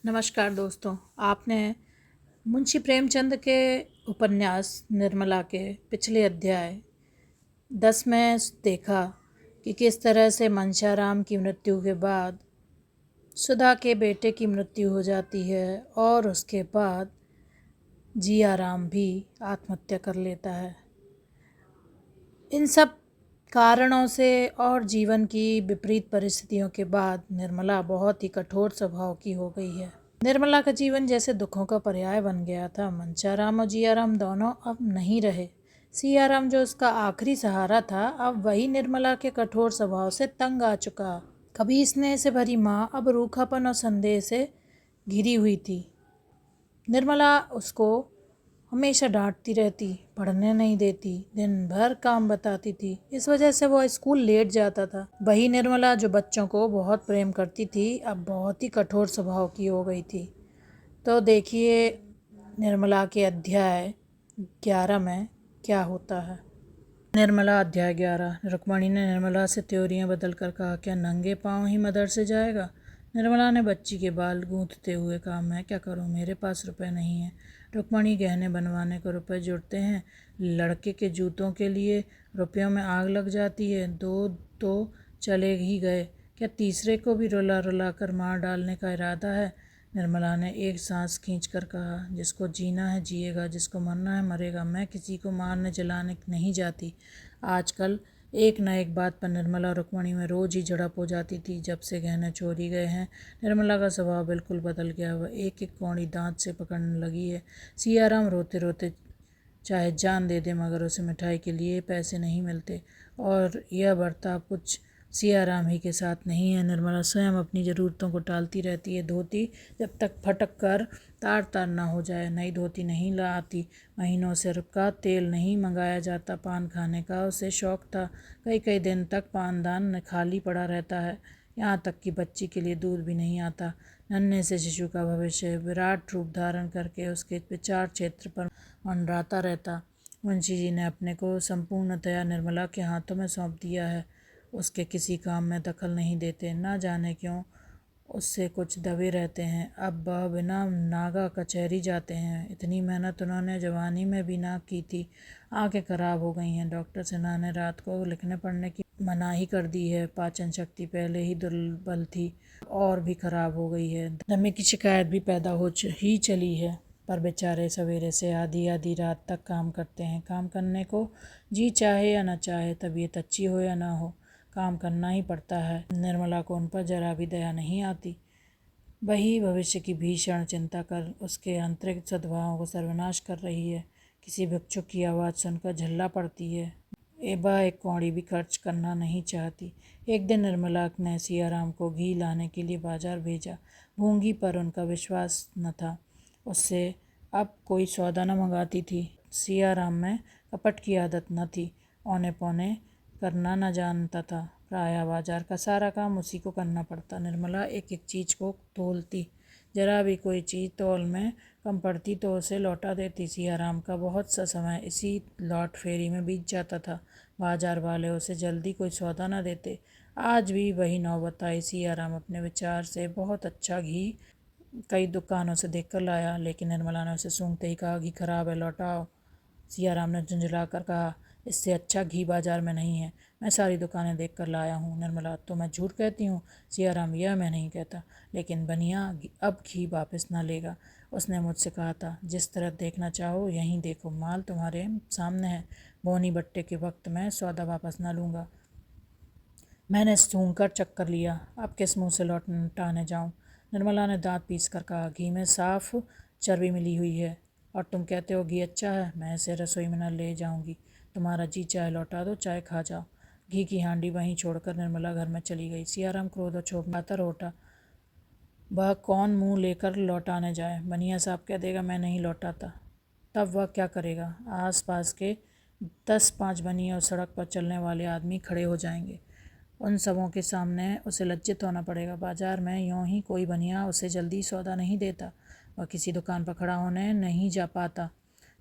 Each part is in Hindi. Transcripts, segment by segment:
नमस्कार दोस्तों। आपने मुंशी प्रेमचंद के उपन्यास निर्मला के पिछले अध्याय 10 में देखा कि किस तरह से मंशाराम की मृत्यु के बाद सुधा के बेटे की मृत्यु हो जाती है और उसके बाद जियाराम भी आत्महत्या कर लेता है। इन सब कारणों से और जीवन की विपरीत परिस्थितियों के बाद निर्मला बहुत ही कठोर स्वभाव की हो गई है। निर्मला का जीवन जैसे दुखों का पर्याय बन गया था। मंशाराम और जियाराम दोनों अब नहीं रहे। सियाराम जो उसका आखिरी सहारा था, अब वही निर्मला के कठोर स्वभाव से तंग आ चुका। कभी स्नेह से भरी माँ अब रूखापन और संदेह से घिरी हुई थी। निर्मला उसको हमेशा डांटती रहती, पढ़ने नहीं देती, दिन भर काम बताती थी। इस वजह से वो स्कूल लेट जाता था। वही निर्मला जो बच्चों को बहुत प्रेम करती थी, अब बहुत ही कठोर स्वभाव की हो गई थी। तो देखिए निर्मला के अध्याय 11 में क्या होता है। निर्मला अध्याय 11। रुक्मणी ने निर्मला से त्योरियां बदल कर कहा, क्या नंगे पाँव ही मदरसे जाएगा? निर्मला ने बच्ची के बाल गूंथते हुए कहा, मैं क्या करूं, मेरे पास रुपए नहीं हैं। रुक्मणी, गहने बनवाने को रुपए जुड़ते हैं, लड़के के जूतों के लिए रुपयों में आग लग जाती है। 2 तो चले ही गए, क्या तीसरे को भी रुला रुला कर मार डालने का इरादा है? निर्मला ने एक सांस खींचकर कहा, जिसको जीना है जिएगा, जिसको मरना है मरेगा। मैं किसी को मारने जलाने नहीं जाती। आजकल एक न एक बात पर निर्मला और रुक्मणी में रोज ही झड़प हो जाती थी। जब से गहने चोरी गए हैं, निर्मला का स्वभाव बिल्कुल बदल गया। वह एक एक कौड़ी दांत से पकड़ने लगी है। सियाराम रोते रोते चाहे जान दे दे, मगर उसे मिठाई के लिए पैसे नहीं मिलते। और यह बर्ताव कुछ सियाराम ही के साथ नहीं है। निर्मला स्वयं अपनी ज़रूरतों को टालती रहती है। धोती जब तक फटक कर तार तार ना हो जाए, नई धोती नहीं ला आती। महीनों से का तेल नहीं मंगाया जाता। पान खाने का उसे शौक था। कई कई दिन तक पानदान खाली पड़ा रहता है। यहाँ तक कि बच्ची के लिए दूध भी नहीं आता। नन्हे से शिशु का भविष्य विराट रूप धारण करके उसके विचार क्षेत्र पर मंडराता रहता। मुंशी जी ने अपने को संपूर्णतया निर्मला के हाथों में सौंप दिया है। उसके किसी काम में दखल नहीं देते। ना जाने क्यों उससे कुछ दबे रहते हैं। अब वह बिना नागा कचहरी जाते हैं। इतनी मेहनत उन्होंने जवानी में भी ना की थी। आंखें खराब हो गई हैं। डॉक्टर सिन्हा ने रात को लिखने पढ़ने की मनाही कर दी है। पाचन शक्ति पहले ही दुर्बल थी और भी खराब हो गई है। दमे की शिकायत भी पैदा हो ही चली है। पर बेचारे सवेरे से आधी आधी रात तक काम करते हैं। काम करने को जी चाहे या न चाहे, तबीयत अच्छी हो या ना हो, काम करना ही पड़ता है। निर्मला को उन पर जरा भी दया नहीं आती। वही भविष्य की भीषण चिंता कर उसके आंतरिक सद्भावों को सर्वनाश कर रही है। किसी भिक्षुक की आवाज़ सुनकर झल्ला पड़ती है। वह एक कौड़ी भी खर्च करना नहीं चाहती। एक दिन निर्मला ने सियाराम को घी लाने के लिए बाजार भेजा। गूंगी पर उनका विश्वास न था। उससे अब कोई सौदा न मंगाती थी। सियाराम में कपट की आदत न थी। औने पौने करना न जानता था। प्रायः बाजार का सारा काम उसी को करना पड़ता। निर्मला एक एक चीज़ को तोलती। जरा भी कोई चीज़ तौल में कम पड़ती तो उसे लौटा देती। सियाराम का बहुत सा समय इसी लौट फेरी में बीत जाता था। बाजार वाले उसे जल्दी कोई सौदा न देते। आज भी वही नौबत आई। सियाराम अपने विचार से बहुत अच्छा घी कई दुकानों से देख कर लाया, लेकिन निर्मला ने उसे सूंघते ही कहा, घी खराब है, लौटाओ। सियाराम ने झुंझला कर कहा, इससे अच्छा घी बाजार में नहीं है। मैं सारी दुकानें देख कर लाया हूँ। निर्मला, तो मैं झूठ कहती हूँ? सियाराम, यह मैं नहीं कहता, लेकिन बनिया अब घी वापस ना लेगा। उसने मुझसे कहा था, जिस तरह देखना चाहो यहीं देखो, माल तुम्हारे सामने है। बोनी बट्टे के वक्त मैं सौदा वापस ना लूँगा। मैंने सूंघ कर चक्कर लिया, अब किस मुँह से लौटाने जाऊँ? निर्मला ने दांत पीस कर कहा, घी में साफ चर्बी मिली हुई है और तुम कहते हो घी अच्छा है। मैं इसे रसोई में न ले जाऊंगी। तुम्हारा जी चाहे लौटा दो, चाहे खा जाओ। घी की हांडी वहीं छोड़कर निर्मला घर में चली गई। सियाराम क्रोध और क्षोभ में आता उठा। वह कौन मुंह लेकर लौटाने जाए? बनिया साहब कह देगा मैं नहीं लौटाता। तब वह क्या करेगा? आस पास के 10-5 बनिया और सड़क पर चलने वाले आदमी खड़े हो जाएंगे। उन सबों के सामने उसे लज्जित होना पड़ेगा। बाजार में यूँ ही कोई बनिया उसे जल्दी सौदा नहीं देता। वह किसी दुकान पर खड़ा होने नहीं जा पाता।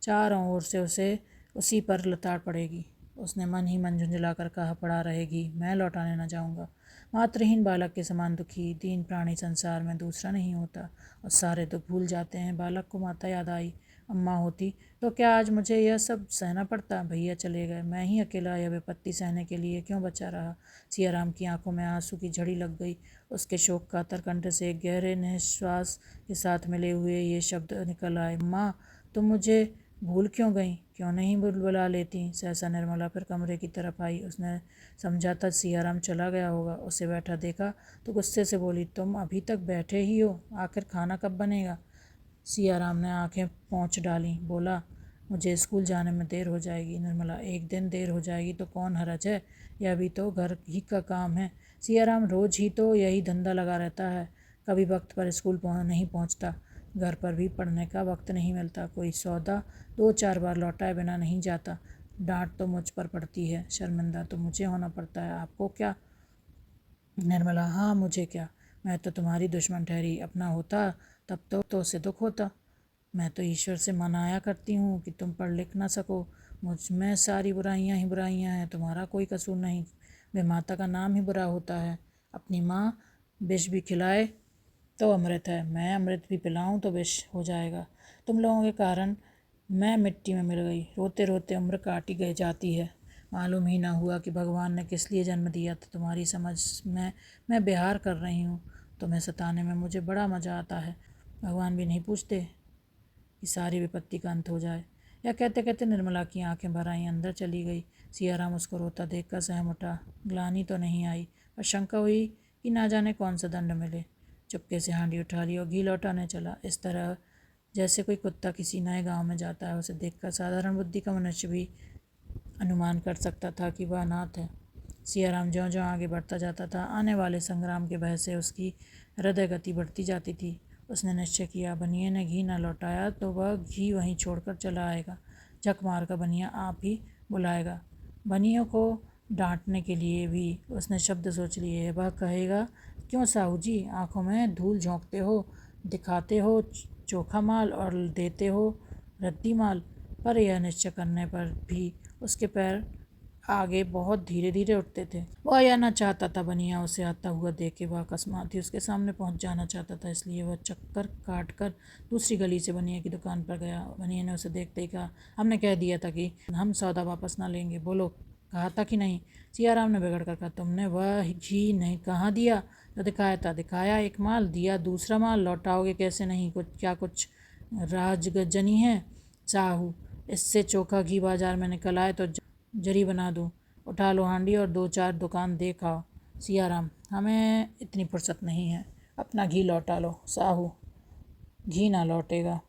चारों ओर से उसे उसी पर लताड़ पड़ेगी। उसने मन ही मन झुंझला कर कहा, पड़ा रहेगी, मैं लौटाने न जाऊंगा। मातृहीन बालक के समान दुखी दीन प्राणी संसार में दूसरा नहीं होता और सारे दुख भूल जाते हैं। बालक को माता याद आई। अम्मा होती तो क्या आज मुझे यह सब सहना पड़ता। भैया चले गए, मैं ही अकेला यह विपत्ति सहने के लिए क्यों बचा रहा। सियाराम की आंखों में आंसू की झड़ी लग गई। उसके शोक कातर कंठ से एक गहरे निश्वास के साथ मिले हुए ये शब्द निकल आए, माँ तुम मुझे भूल क्यों गई, क्यों नहीं बुला लेती। सहसा निर्मला फिर कमरे की तरफ आई। उसने समझा था सियाराम चला गया होगा। उसे बैठा देखा तो गुस्से से बोली, तुम अभी तक बैठे ही हो, आखिर खाना कब बनेगा। सियाराम ने आंखें पोंछ डाली, बोला, मुझे स्कूल जाने में देर हो जाएगी। निर्मला, एक दिन देर हो जाएगी तो कौन हरज है, यह भी तो घर ही का काम है। सियाराम रोज ही तो यही धंधा लगा रहता है, कभी वक्त पर स्कूल नहीं पहुंचता, घर पर भी पढ़ने का वक्त नहीं मिलता, कोई सौदा 2-4 बार लौटाए बिना नहीं जाता। डांट तो मुझ पर पड़ती है, शर्मिंदा तो मुझे होना पड़ता है, आपको क्या। निर्मला, हाँ मुझे क्या, मैं तो तुम्हारी दुश्मन ठहरी, अपना होता तब तो उसे दुख होता। मैं तो ईश्वर से मनाया करती हूँ कि तुम पढ़ लिख ना सको। मुझ में सारी बुराइयाँ ही बुराइयाँ हैं, तुम्हारा कोई कसूर नहीं। वे माता का नाम ही बुरा होता है। अपनी माँ विष भी खिलाए तो अमृत है, मैं अमृत भी पिलाऊं तो विष हो जाएगा। तुम लोगों के कारण मैं मिट्टी में मिल गई, रोते रोते उम्र काटी गई जाती है। मालूम ही ना हुआ कि भगवान ने किस लिए जन्म दिया था। तुम्हारी समझ में मैं बिहार कर रही हूँ। तुम्हें सताने में मुझे बड़ा मज़ा आता है। भगवान भी नहीं पूछते कि सारी विपत्ति का अंत हो जाए। यह कहते कहते निर्मला की आंखें भर आई, अंदर चली गई। सियाराम उसको रोता देखकर सहम उठा। ग्लानि तो नहीं आई, पर शंका हुई कि ना जाने कौन सा दंड मिले। चुपके से हांडी उठा ली और घी लौटाने चला, इस तरह जैसे कोई कुत्ता किसी नए गांव में जाता है। उसे देखकर साधारण बुद्धि का मनुष्य भी अनुमान कर सकता था कि वह अनाथ है। सियाराम ज्यों ज्यों आगे बढ़ता जाता था, आने वाले संग्राम के भय से उसकी हृदय गति बढ़ती जाती थी। उसने निश्चय किया, बनिए ने घी न लौटाया तो वह घी वहीं छोड़कर चला आएगा। झक मार कर बनिया आप ही बुलाएगा। बनियों को डांटने के लिए भी उसने शब्द सोच लिए। वह कहेगा, क्यों साहू जी, आंखों में धूल झोंकते हो, दिखाते हो चोखा माल और देते हो रद्दी माल। पर यह निश्चय करने पर भी उसके पैर आगे बहुत धीरे धीरे उठते थे। वह यह न चाहता था बनिया उसे आता हुआ देखे। वह अकस्मात ही उसके सामने पहुंच जाना चाहता था, इसलिए वह चक्कर काट कर दूसरी गली से बनिया की दुकान पर गया। बनिया ने उसे देखते ही कहा, हमने कह दिया था कि हम सौदा वापस ना लेंगे, बोलो कहा था कि नहीं। सियाराम ने बिगड़ कर कहा, तुमने वह घी नहीं कहाँ दिया जो दिखाया था। दिखाया एक माल, दिया दूसरा माल, लौटाओगे कैसे। नहीं कुछ राजगजनी है साहू, इससे चोखा घी बाजार में निकल आए तो जरी बना दूँ। उठा लो हांडी और 2-4 दुकान देख आओ। सियाराम, हमें इतनी फुर्सत नहीं है, अपना घी लौटा लो। साहू, घी ना लौटेगा।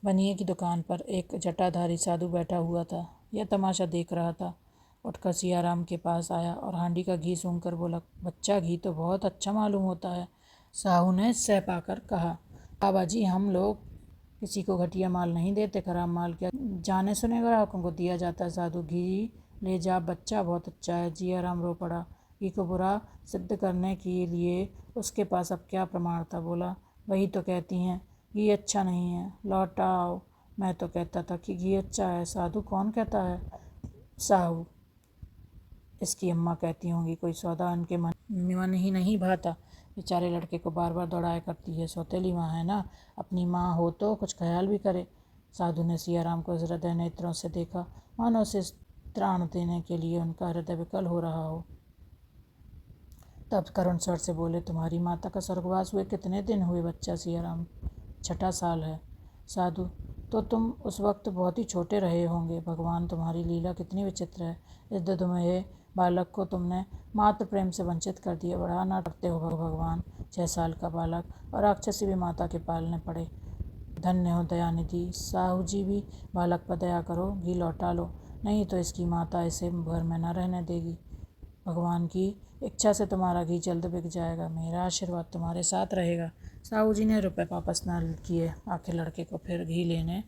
बनिए की दुकान पर एक जटाधारी साधु बैठा हुआ था, यह तमाशा देख रहा था। उठकर सियाराम के पास आया और हांडी का घी सूंघकर बोला, बच्चा घी तो बहुत अच्छा मालूम होता है। साहू ने सह पाकर कहा, बाबा जी हम लोग किसी को घटिया माल नहीं देते, खराब माल क्या जाने सुने ग्राहकों को दिया जाता है। साधु, घी ले जा बच्चा, बहुत अच्छा है। सियाराम रो पड़ा। घी को बुरा सिद्ध करने के लिए उसके पास अब क्या प्रमाण था। बोला, वही तो कहती हैं घी अच्छा नहीं है, लौटाओ। मैं तो कहता था कि घी अच्छा है। साधु, कौन कहता है। साहू, इसकी अम्मा कहती होंगी, कोई सौदा उनके मन ही नहीं भाता, बेचारे लड़के को बार बार दौड़ाया करती है। सौतेली माँ है ना, अपनी माँ हो तो कुछ ख्याल भी करे। साधु ने सियाराम को हृदय नेत्रों से देखा, मानो उसे त्राण देने के लिए उनका हृदय विकल हो रहा हो। तब करुण स्वर से बोले, तुम्हारी माता का स्वर्गवास हुए कितने दिन हुए बच्चा। सियाराम, 6ठा साल है। साधु, तो तुम उस वक्त बहुत ही छोटे रहे होंगे। भगवान, तुम्हारी लीला कितनी विचित्र है। इस दुधमय बालक को तुमने मात्र प्रेम से वंचित कर दिया। बड़ा ना डरते हो भगवान। 6 साल का बालक और राक्षसी भी माता के पालने पड़े। धन्य हो दयानिधि। साहू जी भी बालक पर दया करो, घी लौटा लो, नहीं तो इसकी माता इसे घर में न रहने देगी। भगवान की इच्छा से तुम्हारा घी जल्द बिक जाएगा। मेरा आशीर्वाद तुम्हारे साथ रहेगा। साहू जी ने रुपए वापस न किए। आखिर लड़के को फिर घी लेने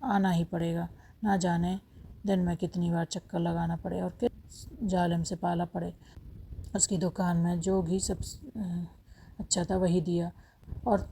आना ही पड़ेगा। ना जाने दिन में कितनी बार चक्कर लगाना पड़े और किस जालिम से पाला पड़े। उसकी दुकान में जो घी सब अच्छा था वही दिया। और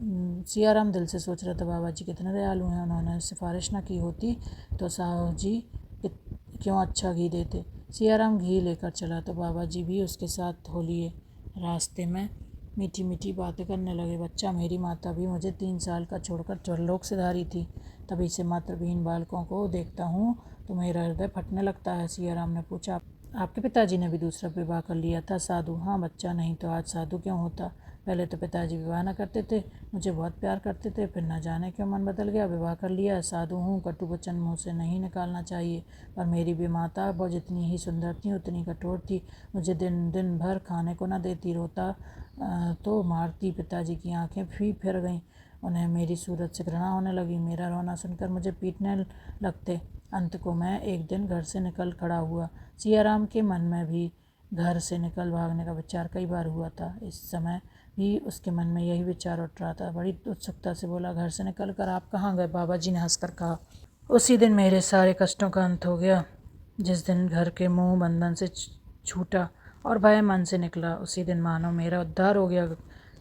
सियाराम दिल से सोच रहा था, बाबा जी कितने दयालु हैं, उन्होंने सिफारिश ना की होती तो साहू जी क्यों अच्छा घी देते। सियाराम घी लेकर चला तो बाबा जी भी उसके साथ हो लिए। रास्ते में मीठी मीठी बातें करने लगे। बच्चा, मेरी माता भी मुझे 3 साल का छोड़कर त्रिलोक से धारी थी। तभी से मातृविहीन बालकों को देखता हूँ तो मेरा हृदय फटने लगता है। सियाराम ने पूछा, आपके पिताजी ने भी दूसरा विवाह कर लिया था? साधु, हाँ बच्चा, नहीं तो आज साधु क्यों होता। पहले तो पिताजी विवाह न करते थे, मुझे बहुत प्यार करते थे, फिर न जाने क्यों मन बदल गया, विवाह कर लिया। साधु हूँ, कटु वचन मुँह से नहीं निकालना चाहिए, पर मेरी भी माता वो जितनी ही सुंदर थी उतनी कठोर थी। मुझे दिन दिन भर खाने को न देती, रोता तो मारती। पिताजी की आंखें फिर गईं, उन्हें मेरी सूरत से घृणा होने लगी। मेरा रोना सुनकर मुझे पीटने लगते। अंत को मैं एक दिन घर से निकल खड़ा हुआ। सियाराम के मन में भी घर से निकल भागने का विचार कई बार हुआ था। इस समय भी उसके मन में यही विचार उठ रहा था। बड़ी उत्सुकता से बोला, घर से निकल कर आप कहाँ गए? बाबा जी ने हंसकर कहा, उसी दिन मेरे सारे कष्टों का अंत हो गया। जिस दिन घर के मोह बंधन से छूटा और भय मन से निकला, उसी दिन मानो मेरा उद्धार हो गया।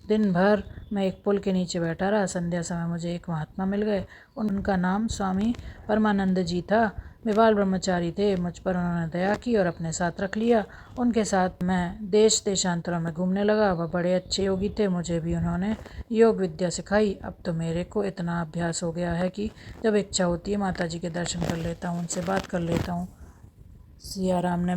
दिन भर मैं एक पुल के नीचे बैठा रहा। संध्या समय मुझे एक महात्मा मिल गए। उनका नाम स्वामी परमानंद जी था। वे बाल ब्रह्मचारी थे। मुझ पर उन्होंने दया की और अपने साथ रख लिया। उनके साथ मैं देश देशांतरों में घूमने लगा। वह बड़े अच्छे योगी थे। मुझे भी उन्होंने योग विद्या सिखाई। अब तो मेरे को इतना अभ्यास हो गया है कि जब इच्छा होती है माता जी के दर्शन कर लेता हूँ, उनसे बात कर लेता हूँ। सियाराम ने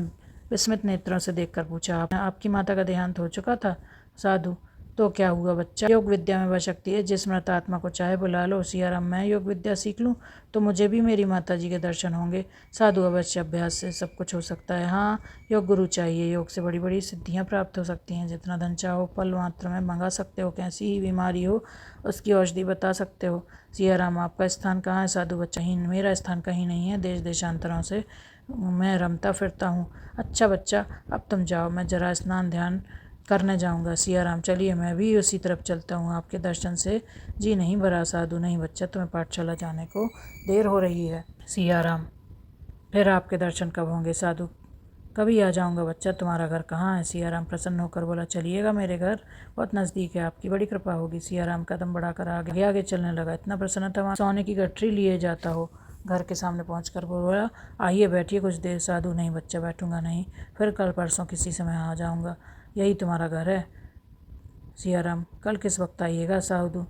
विस्मित नेत्रों से देखकर पूछा, आपकी माता का देहांत हो चुका था? साधु, तो क्या हुआ बच्चा, योग विद्या में वह शक्ति है जिस मृत आत्मा को चाहे बुला लो। सियाराम, मैं योग विद्या सीख लूँ तो मुझे भी मेरी माता जी के दर्शन होंगे? साधु, अवश्य, अभ्यास से सब कुछ हो सकता है। हाँ, योग गुरु चाहिए। योग से बड़ी बड़ी सिद्धियाँ प्राप्त हो सकती हैं। जितना धन चाहो पल मात्र में मंगा सकते हो। कैसी ही बीमारी हो उसकी औषधि बता सकते हो। सियाराम, आपका स्थान कहाँ है? साधु, बच्चा, मेरा स्थान कहीं नहीं है। देश देशांतरों से मैं रमता फिरता हूँ। अच्छा बच्चा, अब तुम जाओ, मैं जरा स्नान ध्यान करने जाऊँगा। सियाराम, चलिए मैं भी उसी तरफ चलता हूँ, आपके दर्शन से जी नहीं भरा। साधु, नहीं बच्चा, तुम्हें पाठशाला जाने को देर हो रही है। सियाराम, फिर आपके दर्शन कब होंगे? साधु, कभी आ जाऊँगा बच्चा। तुम्हारा घर कहाँ है? सियाराम प्रसन्न होकर बोला, चलिएगा, मेरे घर बहुत नज़दीक है, आपकी बड़ी कृपा होगी। सियाराम कदम बढ़ाकर आगे आगे चलने लगा। इतना प्रसन्न था सोने की गठरी लिए जाता हो। घर के सामने पहुंचकर बोला, आइए बैठिए कुछ देर। साधु, नहीं बच्चा, बैठूंगा नहीं, फिर कल परसों किसी समय आ जाऊंगा। यही तुम्हारा घर है? सियाराम, कल किस वक्त आइएगा? साधु,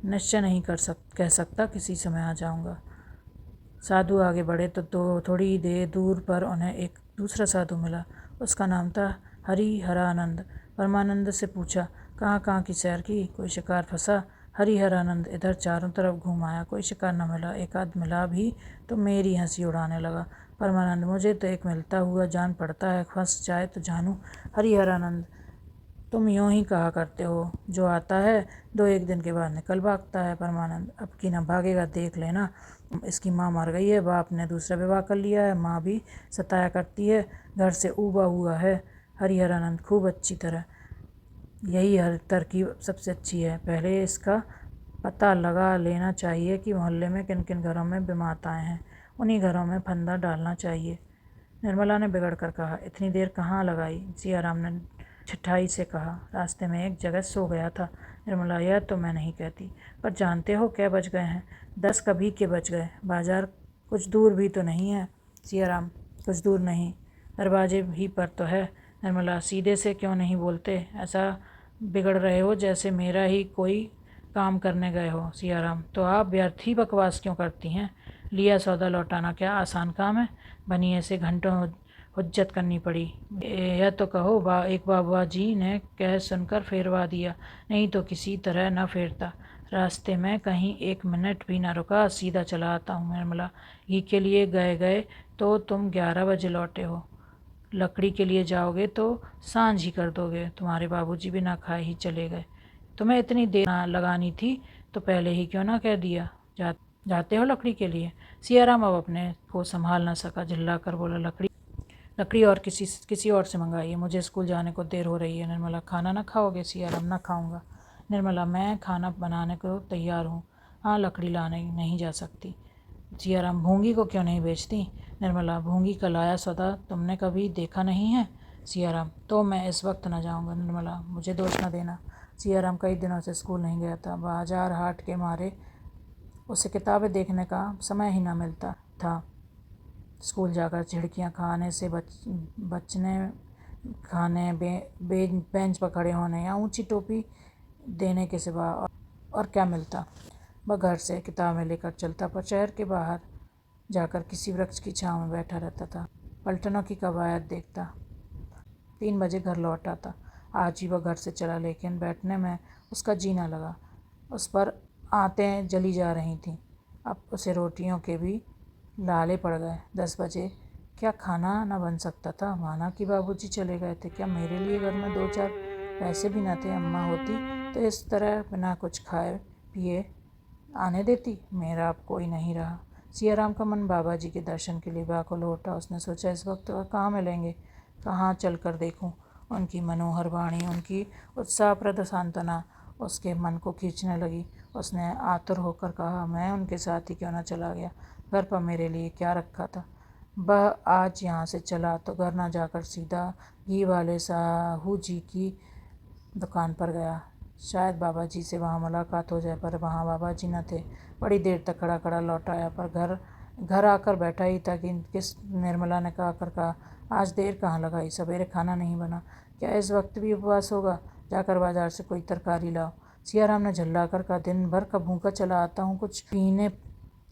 निश्चय नहीं कह सकता, किसी समय आ जाऊंगा। साधु आगे बढ़े तो थोड़ी देर दूर पर उन्हें एक दूसरा साधु मिला। उसका नाम था हरिहरानंद। परमानंद से पूछा, कहाँ कहाँ की सैर की? कोई शिकार फंसा? हरिहरानंद इधर चारों तरफ घूम आया, कोई शिकार न मिला। एक आध मिला भी तो मेरी हंसी उड़ाने लगा। परमानंद, मुझे तो एक मिलता हुआ जान पड़ता है, फंस जाए तो जानूं। हरिहरानंद, तुम यूँ ही कहा करते हो, जो आता है 2-1 दिन के बाद निकल भागता है। परमानंद, अब की न भागेगा, देख लेना। इसकी माँ मर गई है, बाप ने दूसरा विवाह कर लिया है, माँ भी सताया करती है, घर से ऊबा हुआ है। हरिहरानंद, खूब अच्छी तरह, यही हर तरकीब सबसे अच्छी है। पहले इसका पता लगा लेना चाहिए कि मोहल्ले में किन किन घरों में बीमाताएँ हैं, उन्हीं घरों में फंदा डालना चाहिए। निर्मला ने बिगड़ कर कहा, इतनी देर कहाँ लगाई? सियाराम ने छिठाई से कहा, रास्ते में एक जगह सो गया था। निर्मला, यह तो मैं नहीं कहती, पर जानते हो क्या बज गए हैं? 10 कभी के बज गए। बाजार कुछ दूर भी तो नहीं है? सियाराम, कुछ दूर नहीं, दरवाजे ही पर तो है। निर्मला, सीधे से क्यों नहीं बोलते? ऐसा बिगड़ रहे हो जैसे मेरा ही कोई काम करने गए हो। सियाराम, तो आप व्यर्थ ही बकवास क्यों करती हैं? लिया सौदा लौटाना क्या आसान काम है? बनिए से घंटों हुज्जत करनी पड़ी। यह तो कहो, एक बाबा जी ने कह सुनकर फेरवा दिया, नहीं तो किसी तरह न फेरता। रास्ते में कहीं 1 मिनट भी न रुका, सीधा चला आता हूँ। निर्मला, घी के लिए गए तो तुम 11 बजे लौटे हो, लकड़ी के लिए जाओगे तो सांझ ही कर दोगे। तुम्हारे बाबूजी भी ना खाए ही चले गए। तुम्हें इतनी देर लगानी थी तो पहले ही क्यों ना कह दिया। जाते हो लकड़ी के लिए? सियाराम अब अपने को संभाल न सका, चिल्ला कर बोला, लकड़ी और किसी और से मंगाइए, मुझे स्कूल जाने को देर हो रही है। निर्मला, खाना ना खाओगे? सियाराम, ना खाऊंगा। निर्मला, मैं खाना बनाने को तैयार हूँ। हाँ, लकड़ी लाने नहीं जा सकती। सियाराम, भूंगी को क्यों नहीं बेचती? निर्मला, भूंगी का लाया सौदा तुमने कभी देखा नहीं है? सियाराम, तो मैं इस वक्त न जाऊँगा। निर्मला, मुझे दोष न देना। सियाराम कई दिनों से स्कूल नहीं गया था। बाजार हाट के मारे उसे किताबें देखने का समय ही न मिलता था। स्कूल जाकर झिड़कियाँ खाने से बचने खाने बेंच पर खड़े होने या ऊंची टोपी देने के सिवा और क्या मिलता। वह घर से किताबें लेकर चलता पर शहर के बाहर जाकर किसी वृक्ष की छाँव में बैठा रहता था, पलटनों की कवायद देखता। 3 बजे घर लौट आता। आज ही वह घर से चला, लेकिन बैठने में उसका जी न लगा। उस पर आंतें जली जा रही थीं। अब उसे रोटियों के भी लाले पड़ गए। 10 बजे क्या खाना न बन सकता था? माना कि बाबूजी चले गए थे, क्या मेरे लिए घर में 2-4 पैसे भी न थे? अम्मा होती तो इस तरह बिना कुछ खाए पिए आने देती। मेरा अब कोई नहीं रहा। सियाराम का मन बाबा जी के दर्शन के लिए व्याकुल हो उठा। उसने सोचा, इस वक्त वह कहाँ मिलेंगे, कहाँ चल कर देखूँ। उनकी मनोहर वाणी, उनकी उत्साहप्रद सांत्वना उसके मन को खींचने लगी। उसने आतुर होकर कहा, मैं उनके साथ ही क्यों न चला गया। घर पर मेरे लिए क्या रखा था। वह आज यहाँ से चला तो घर न जाकर सीधा घी वाले साहू जी की दुकान पर गया। शायद बाबा जी से वहाँ मुलाकात हो जाए, पर वहाँ बाबा जी न थे। बड़ी देर तक खड़ा खड़ा लौट आया, पर घर आकर बैठा ही था कि किस निर्मला ने कहा, आज देर कहाँ लगाई, सवेरे खाना नहीं बना, क्या इस वक्त भी उपवास होगा। जाकर बाजार से कोई तरकारी लाओ। सियाराम ने झल्ला कर कहा, दिन भर का भूखा चला आता हूँ, कुछ पीने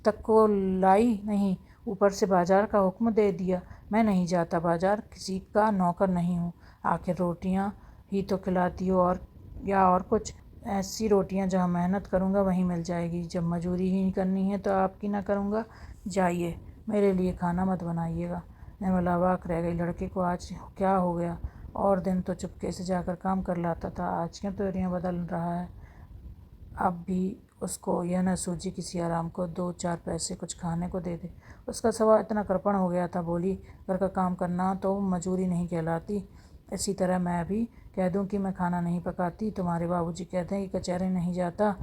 तक को लाई नहीं, ऊपर से बाजार का हुक्म दे दिया। मैं नहीं जाता बाजार, किसी का नौकर नहीं हूँ। आखिर रोटियाँ ही तो खिलाती हो और कुछ। ऐसी रोटियां जहाँ मेहनत करूँगा वहीं मिल जाएगी। जब मजूरी ही करनी है तो आपकी ना करूँगा। जाइए, मेरे लिए खाना मत बनाइएगा। निर्मला अवाक रह गई। लड़के को आज क्या हो गया। और दिन तो चुपके से जाकर काम कर लाता था, आज क्यों तैयारियाँ बदल रहा है। अब भी उसको यह न सूझी कि सियाराम को 2-4 पैसे कुछ खाने को दे दे। उसका स्वभाव इतना कृपण हो गया था। बोली, घर का काम करना तो मजूरी नहीं कहलाती। इसी तरह मैं भी कह दूं कि मैं खाना नहीं पकाती। तुम्हारे बाबूजी कहते हैं कि कचहरे नहीं जाता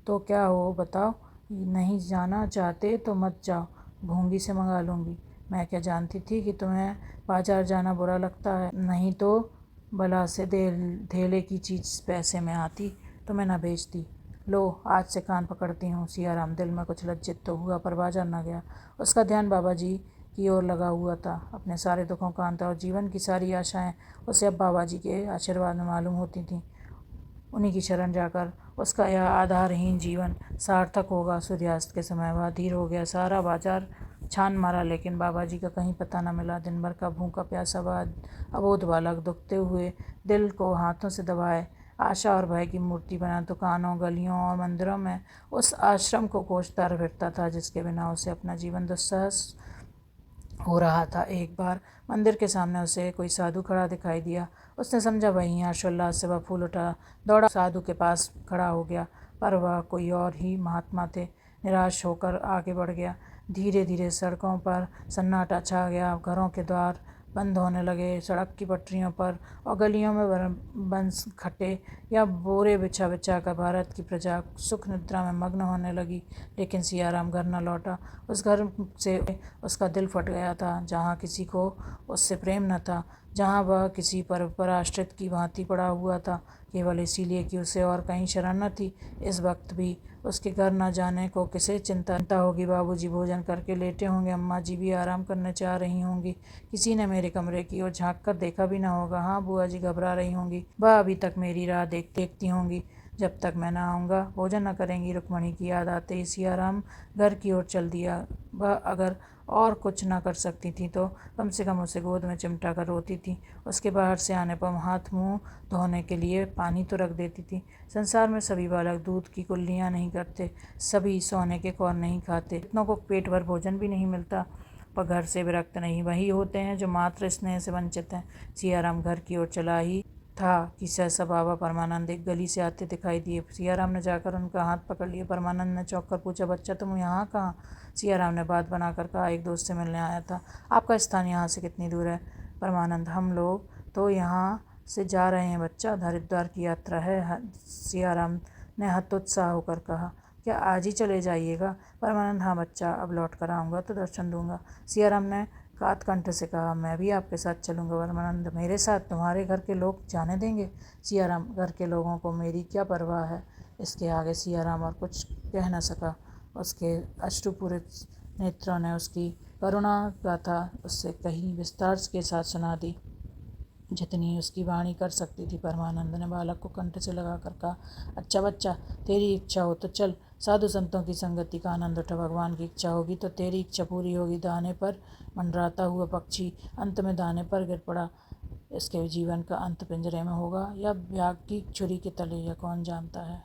तो क्या हो बताओ। नहीं जाना चाहते तो मत जाओ, भूंगी से मंगा लूँगी। मैं क्या जानती थी कि तुम्हें बाजार जाना बुरा लगता है। नहीं तो भला से धेले की चीज़ पैसे में आती तो मैं न बेचती। लो, आज से कान पकड़ती हूँ। सियाराम दिल में कुछ लज्जित तो हुआ, पर बाजार न गया। उसका ध्यान बाबा जी की ओर लगा हुआ था। अपने सारे दुखों का अंत और जीवन की सारी आशाएं उसे अब बाबा जी के आशीर्वाद में मालूम होती थीं। उन्हीं की शरण जाकर उसका यह आधारहीन जीवन सार्थक होगा। सूर्यास्त के समय वह धीर हो गया। सारा बाजार छान मारा, लेकिन बाबा जी का कहीं पता न मिला। दिन भर का भूखा प्यासा वह अबोध बालक दुखते हुए दिल को हाथों से दबाए आशा और भय की मूर्ति बना दुकानों, गलियों और मंदिरों में उस आश्रम को कोसता फिरता था जिसके बिना उसे अपना जीवन दुस्सह हो रहा था। एक बार मंदिर के सामने उसे कोई साधु खड़ा दिखाई दिया। उसने समझा वही। हर्षोल्लास से वह फूल उठा, दौड़ा साधु के पास खड़ा हो गया, पर वह कोई और ही महात्मा थे। निराश होकर आगे बढ़ गया। धीरे धीरे सड़कों पर सन्नाटा छा गया। घरों के द्वार बंद होने लगे। सड़क की पटरियों पर और गलियों में बंस खट्टे या बोरे बिछा बिछा कर भारत की प्रजा सुख निद्रा में मग्न होने लगी। लेकिन सियाराम घर न लौटा। उस घर से उसका दिल फट गया था, जहाँ किसी को उससे प्रेम न था, जहाँ वह किसी पर आश्रित की भांति पड़ा हुआ था, केवल इसीलिए कि उसे और कहीं शरण न थी। इस वक्त भी उसके घर न जाने को किसे चिंता होगी। बाबूजी भोजन करके लेटे होंगे, अम्मा जी भी आराम करने चाह रही होंगी। किसी ने मेरे कमरे की ओर झाँक कर देखा भी न होगा। हाँ, बुआ जी घबरा रही होंगी। वह अभी तक मेरी राह देखती होंगी। जब तक मैं न आऊँगा भोजन न करेंगी। रुक्मणी की याद आते ही सियाराम घर की ओर चल दिया। वह अगर और कुछ ना कर सकती थी तो कम से कम उसे गोद में चिमटा कर रोती थी। उसके बाहर से आने पर हाथ मुंह धोने के लिए पानी तो रख देती थी। संसार में सभी बालक दूध की कुल्लियाँ नहीं करते, सभी सोने के कौर नहीं खाते, इतनों को पेट भर भोजन भी नहीं मिलता। पर घर से विरक्त नहीं वही होते हैं जो मात्र स्नेह से वंचित हैं। सियाराम घर की ओर चला ही था कि सहसा बाबा परमानंद एक गली से आते दिखाई दिए। सियाराम ने जाकर उनका हाथ पकड़ लिया। परमानंद ने चौंक कर पूछा, बच्चा तुम यहाँ कहाँ? सियाराम ने बात बनाकर कहा, एक दोस्त से मिलने आया था। आपका स्थान यहाँ से कितनी दूर है? परमानंद, हम लोग तो यहाँ से जा रहे हैं बच्चा, हरिद्वार की यात्रा है। सियाराम ने हतोत्साह होकर कहा, क्या आज ही चले जाइएगा? परमानंद, हाँ बच्चा, अब लौट कर आऊँगा तो दर्शन दूंगा। सियाराम ने कात कंठ से कहा, मैं भी आपके साथ चलूँगा। परमानंद, मेरे साथ? तुम्हारे घर के लोग जाने देंगे? सियाराम, घर के लोगों को मेरी क्या परवाह है। इसके आगे सियाराम और कुछ कह न सका। उसके अश्रुपूरित नेत्रों ने उसकी करुणा गाथा उससे कहीं विस्तार के साथ सुना दी। जितनी उसकी वाणी कर सकती थी। परमानंद ने बालक को कंठ से लगाकर कहा, अच्छा बच्चा, तेरी इच्छा हो तो चल, साधु संतों की संगति का आनंद उठा। भगवान की इच्छा होगी तो तेरी इच्छा पूरी होगी। दाने पर मंडराता हुआ पक्षी अंत में दाने पर गिर पड़ा। इसके जीवन का अंत पिंजरे में होगा या व्याग की छुरी के तले, यह कौन जानता है।